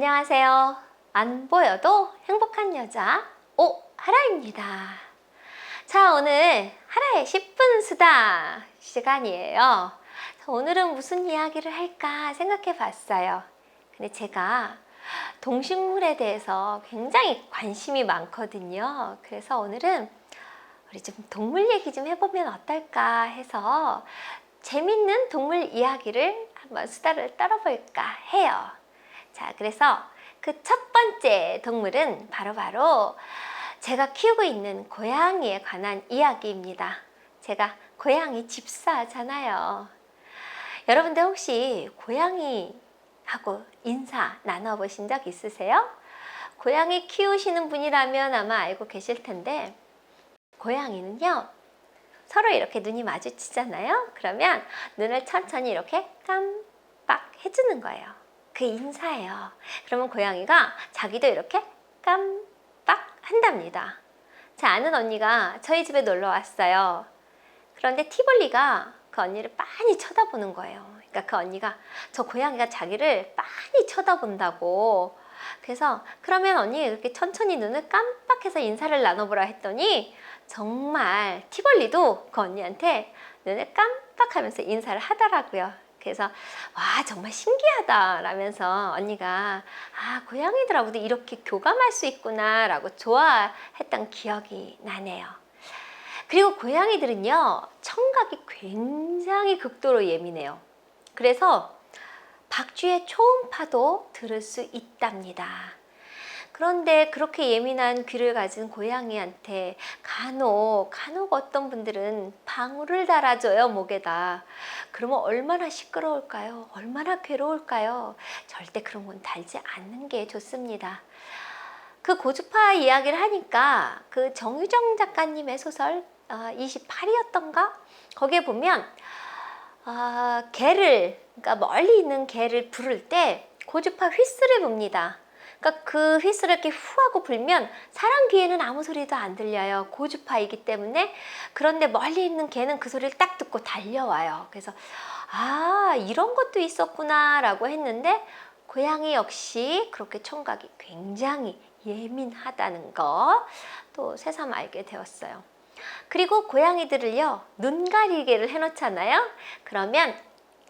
안녕하세요. 안 보여도 행복한 여자 오하라입니다. 자, 오늘 하라의 10분 수다 시간이에요. 오늘은 무슨 이야기를 할까 생각해 봤어요. 근데 제가 동식물에 대해서 굉장히 관심이 많거든요. 그래서 오늘은 우리 좀 동물 얘기 좀 해보면 어떨까 해서 재밌는 동물 이야기를 한번 수다를 떨어볼까 해요. 자, 그래서 그 첫 번째 동물은 바로 제가 키우고 있는 고양이에 관한 이야기입니다. 제가 고양이 집사잖아요. 여러분들 혹시 고양이하고 인사 나눠보신 적 있으세요? 고양이 키우시는 분이라면 아마 알고 계실 텐데, 고양이는요, 서로 이렇게 눈이 마주치잖아요. 그러면 눈을 천천히 이렇게 깜빡 해주는 거예요. 그 인사예요. 그러면 고양이가 자기도 이렇게 깜빡 한답니다. 제 아는 언니가 저희 집에 놀러 왔어요. 그런데 티볼리가 그 언니를 빤히 쳐다보는 거예요. 그러니까 그 언니가 저 고양이가 자기를 빤히 쳐다본다고. 그래서 그러면 언니 이렇게 천천히 눈을 깜빡해서 인사를 나눠보라 했더니 정말 티볼리도 그 언니한테 눈을 깜빡하면서 인사를 하더라고요. 그래서 와, 정말 신기하다 라면서 언니가 고양이들하고도 이렇게 교감할 수 있구나 라고 좋아했던 기억이 나네요. 그리고 고양이들은요, 청각이 굉장히 극도로 예민해요. 그래서 박쥐의 초음파도 들을 수 있답니다. 그런데 그렇게 예민한 귀를 가진 고양이한테 간혹 어떤 분들은 방울을 달아줘요, 목에다. 그러면 얼마나 시끄러울까요? 얼마나 괴로울까요? 절대 그런 건 달지 않는 게 좋습니다. 그 고주파 이야기를 하니까 그 정유정 작가님의 소설 28이었던가? 거기에 보면 개를, 그러니까 멀리 있는 개를 부를 때 고주파 휘슬을 붑니다. 그러니까 그 휘슬을 이렇게 후하고 불면 사람 귀에는 아무 소리도 안 들려요. 고주파이기 때문에. 그런데 멀리 있는 개는 그 소리를 딱 듣고 달려와요. 그래서 이런 것도 있었구나 라고 했는데, 고양이 역시 그렇게 청각이 굉장히 예민하다는 거 또 새삼 알게 되었어요. 그리고 고양이들을요, 눈 가리개를 해놓잖아요. 그러면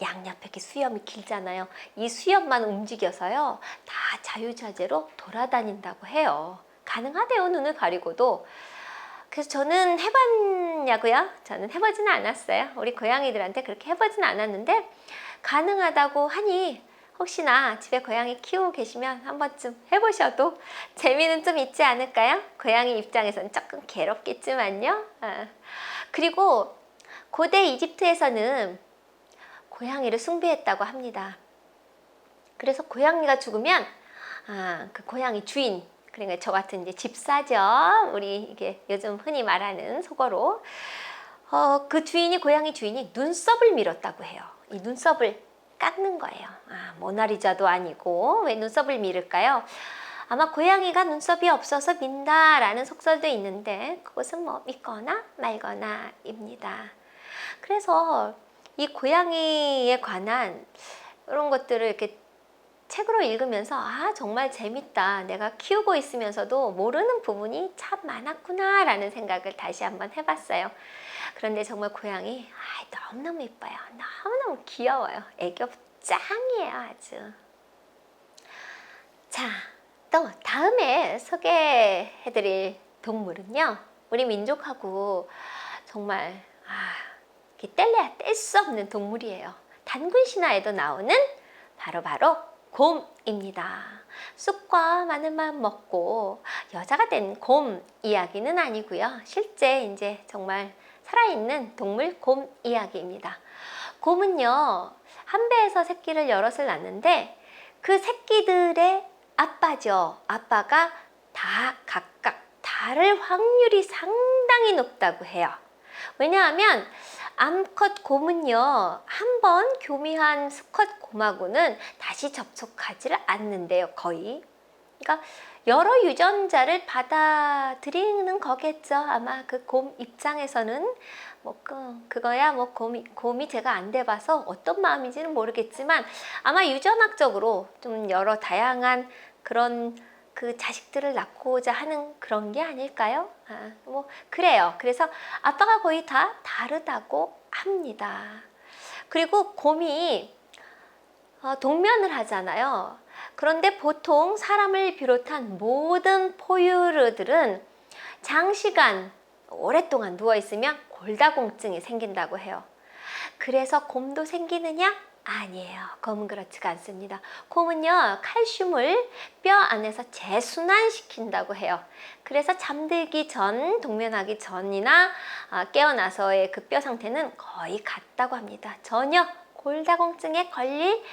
양옆에 이렇게 수염이 길잖아요. 이 수염만 움직여서요, 다 자유자재로 돌아다닌다고 해요. 가능하대요, 눈을 가리고도. 그래서 저는 해봤냐고요? 저는 해보지는 않았어요. 우리 고양이들한테 그렇게 해보지는 않았는데, 가능하다고 하니 혹시나 집에 고양이 키우고 계시면 한 번쯤 해보셔도 재미는 좀 있지 않을까요? 고양이 입장에서는 조금 괴롭겠지만요. 그리고 고대 이집트에서는 고양이를 숭배했다고 합니다. 그래서 고양이가 죽으면 그 고양이 주인, 그러니까 저 같은 이제 집사죠. 우리 이게 요즘 흔히 말하는 속어로 그 주인이, 고양이 주인이 눈썹을 밀었다고 해요. 이 눈썹을 깎는 거예요. 모나리자도 아니고 왜 눈썹을 밀을까요? 아마 고양이가 눈썹이 없어서 민다라는 속설도 있는데, 그것은 뭐 믿거나 말거나입니다. 그래서 이 고양이에 관한 이런 것들을 이렇게 책으로 읽으면서 정말 재밌다. 내가 키우고 있으면서도 모르는 부분이 참 많았구나 라는 생각을 다시 한번 해봤어요. 그런데 정말 고양이 너무너무 이뻐요. 너무너무 귀여워요. 애교 짱이에요, 아주. 자, 또 다음에 소개해드릴 동물은요, 우리 민족하고 정말 뗄래야 뗄 수 없는 동물이에요. 단군 신화에도 나오는 바로 곰입니다. 쑥과 마늘만 먹고 여자가 된 곰 이야기는 아니고요. 실제 이제 정말 살아있는 동물 곰 이야기입니다. 곰은요, 한 배에서 새끼를 여럿을 낳는데 그 새끼들의 아빠죠. 아빠가 다 각각 다를 확률이 상당히 높다고 해요. 왜냐하면 암컷 곰은요, 한 번 교미한 수컷 곰하고는 다시 접촉하지 않는데요, 거의. 그러니까 여러 유전자를 받아들이는 거겠죠. 아마 그 곰 입장에서는 뭐 그거야 뭐 곰이 제가 안 돼봐서 어떤 마음인지는 모르겠지만 아마 유전학적으로 좀 여러 다양한 그런 그 자식들을 낳고자 하는 그런 게 아닐까요? 뭐 그래요. 그래서 아빠가 거의 다 다르다고 합니다. 그리고 곰이 동면을 하잖아요. 그런데 보통 사람을 비롯한 모든 포유류들은 장시간 오랫동안 누워있으면 골다공증이 생긴다고 해요. 그래서 곰도 생기느냐? 아니에요. 곰은 그렇지가 않습니다. 곰은요, 칼슘을 뼈 안에서 재순환시킨다고 해요. 그래서 잠들기 전, 동면하기 전이나 깨어나서의 그 뼈 상태는 거의 같다고 합니다. 전혀 골다공증에 걸릴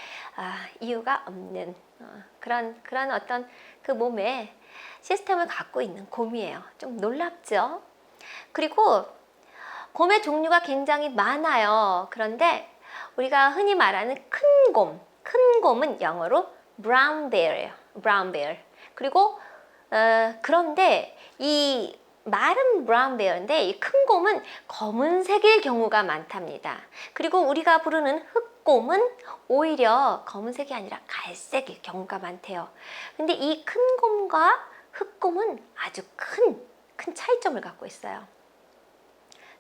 이유가 없는 그런 어떤 그 몸의 시스템을 갖고 있는 곰이에요. 좀 놀랍죠? 그리고 곰의 종류가 굉장히 많아요. 그런데 우리가 흔히 말하는 큰 곰은 영어로 brown bear예요. brown bear. 그리고 그런데 이 말은 브라운 베어인데 이 큰 곰은 검은색일 경우가 많답니다. 그리고 우리가 부르는 흑곰은 오히려 검은색이 아니라 갈색일 경우가 많대요. 근데 이 큰 곰과 흑곰은 아주 큰 차이점을 갖고 있어요.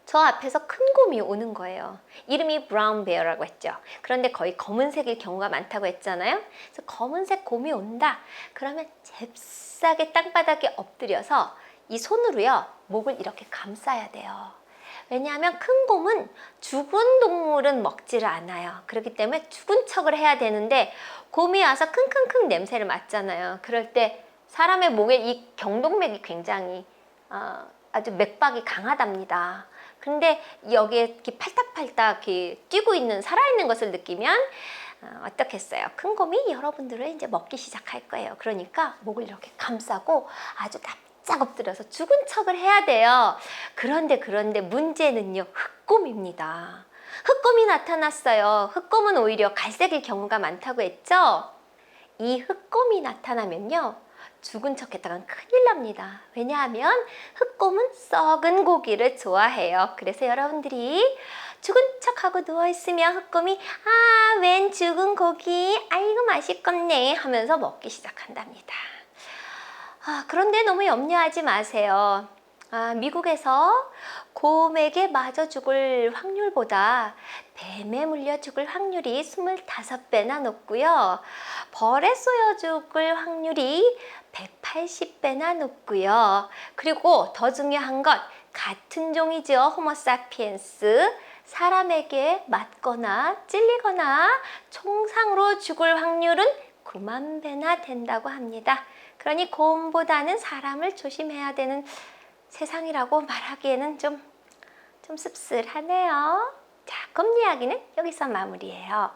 저 앞에서 큰 곰이 오는 거예요. 이름이 브라운 베어라고 했죠. 그런데 거의 검은색일 경우가 많다고 했잖아요. 그래서 검은색 곰이 온다. 그러면 잽싸게 땅바닥에 엎드려서 이 손으로요, 목을 이렇게 감싸야 돼요. 왜냐하면 큰 곰은 죽은 동물은 먹지를 않아요. 그렇기 때문에 죽은 척을 해야 되는데 곰이 와서 킁킁킁 냄새를 맡잖아요. 그럴 때 사람의 목에 이 경동맥이 굉장히 아주 맥박이 강하답니다. 근데 여기에 이렇게 팔딱팔딱 이렇게 뛰고 있는 살아있는 것을 느끼면 어떻겠어요? 큰 곰이 여러분들을 이제 먹기 시작할 거예요. 그러니까 목을 이렇게 감싸고 아주 납작 엎드려서 죽은 척을 해야 돼요. 그런데 문제는요, 흑곰입니다. 흑곰이 나타났어요. 흑곰은 오히려 갈색일 경우가 많다고 했죠? 이 흑곰이 나타나면요, 죽은 척 했다간 큰일 납니다. 왜냐하면 흑곰은 썩은 고기를 좋아해요. 그래서 여러분들이 죽은 척하고 누워있으면 흑곰이 웬 죽은 고기, 아이고 맛있겠네 하면서 먹기 시작한답니다. 그런데 너무 염려하지 마세요. 미국에서 곰에게 맞아 죽을 확률보다 뱀에 물려 죽을 확률이 25배나 높고요. 벌에 쏘여 죽을 확률이 180배나 높고요. 그리고 더 중요한 것, 같은 종이죠. 호모사피엔스. 사람에게 맞거나 찔리거나 총상으로 죽을 확률은 9만 배나 된다고 합니다. 그러니 곰보다는 사람을 조심해야 되는 세상이라고 말하기에는 좀 씁쓸하네요. 자, 곰 이야기는 여기서 마무리해요.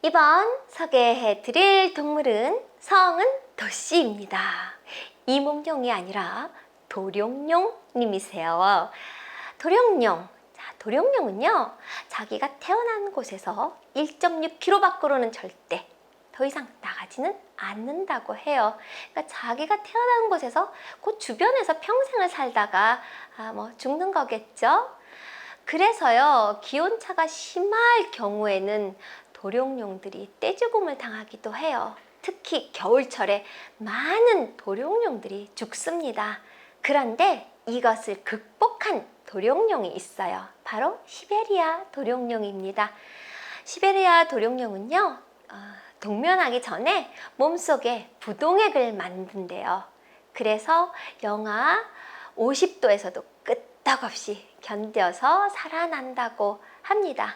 이번 소개해드릴 동물은 성은 도씨입니다. 이몽룡이 아니라 도룡룡님이세요. 도룡룡은요, 자기가 태어난 곳에서 1.6km 밖으로는 절대 더 이상 나가지는 않는다고 해요. 그러니까 자기가 태어난 곳에서 그 주변에서 평생을 살다가 죽는 거겠죠. 그래서요, 기온차가 심할 경우에는 도룡룡들이 떼죽음을 당하기도 해요. 특히 겨울철에 많은 도룡룡들이 죽습니다. 그런데 이것을 극복한 도룡룡이 있어요. 바로 시베리아 도룡룡입니다. 시베리아 도룡룡은요, 동면하기 전에 몸속에 부동액을 만든대요. 그래서 영하 50도에서도 끄떡없이 견뎌서 살아난다고 합니다.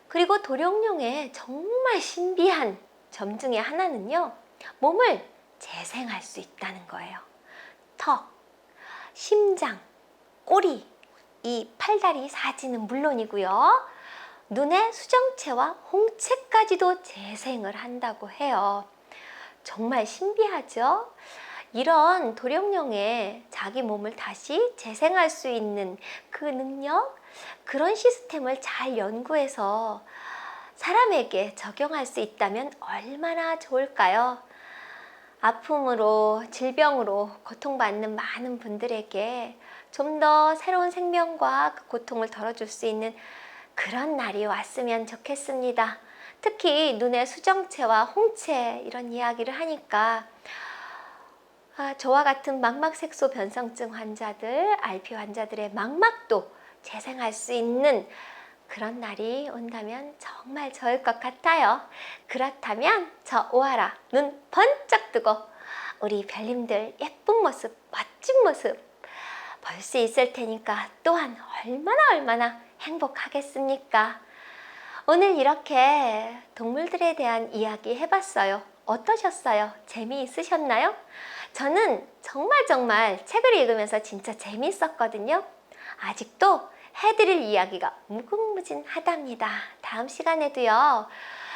그리고 도룡룡의 정말 신비한 점 중에 하나는요, 몸을 재생할 수 있다는 거예요. 턱, 심장, 꼬리, 이 팔다리 사지는 물론이고요, 눈의 수정체와 홍채까지도 재생을 한다고 해요. 정말 신비하죠? 이런 도룡룡의 자기 몸을 다시 재생할 수 있는 그 능력, 그런 시스템을 잘 연구해서 사람에게 적용할 수 있다면 얼마나 좋을까요? 아픔으로, 질병으로 고통받는 많은 분들에게 좀 더 새로운 생명과 그 고통을 덜어줄 수 있는 그런 날이 왔으면 좋겠습니다. 특히 눈의 수정체와 홍채 이런 이야기를 하니까 저와 같은 망막색소 변성증 환자들, RP 환자들의 망막도 재생할 수 있는 그런 날이 온다면 정말 좋을 것 같아요. 그렇다면 저 오아라 눈 번쩍 뜨고 우리 별님들 예쁜 모습, 멋진 모습 볼 수 있을 테니까 또한 얼마나 행복하겠습니까? 오늘 이렇게 동물들에 대한 이야기 해봤어요. 어떠셨어요? 재미있으셨나요? 저는 정말 책을 읽으면서 진짜 재미있었거든요. 아직도 해드릴 이야기가 무궁무진하답니다. 다음 시간에도요.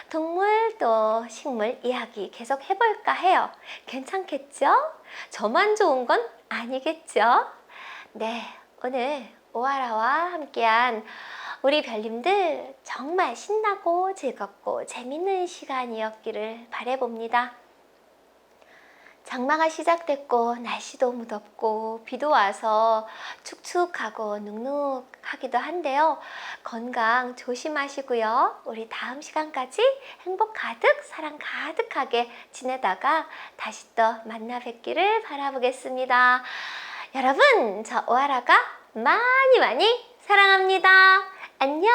동물 또 식물 이야기 계속 해볼까 해요. 괜찮겠죠? 저만 좋은 건 아니겠죠? 네, 오늘 오아라와 함께한 우리 별님들 정말 신나고 즐겁고 재밌는 시간이었기를 바라봅니다. 장마가 시작됐고 날씨도 무덥고 비도 와서 축축하고 눅눅하기도 한데요. 건강 조심하시고요. 우리 다음 시간까지 행복 가득 사랑 가득하게 지내다가 다시 또 만나 뵙기를 바라보겠습니다. 여러분, 저 오아라가 많이 사랑합니다. 안녕.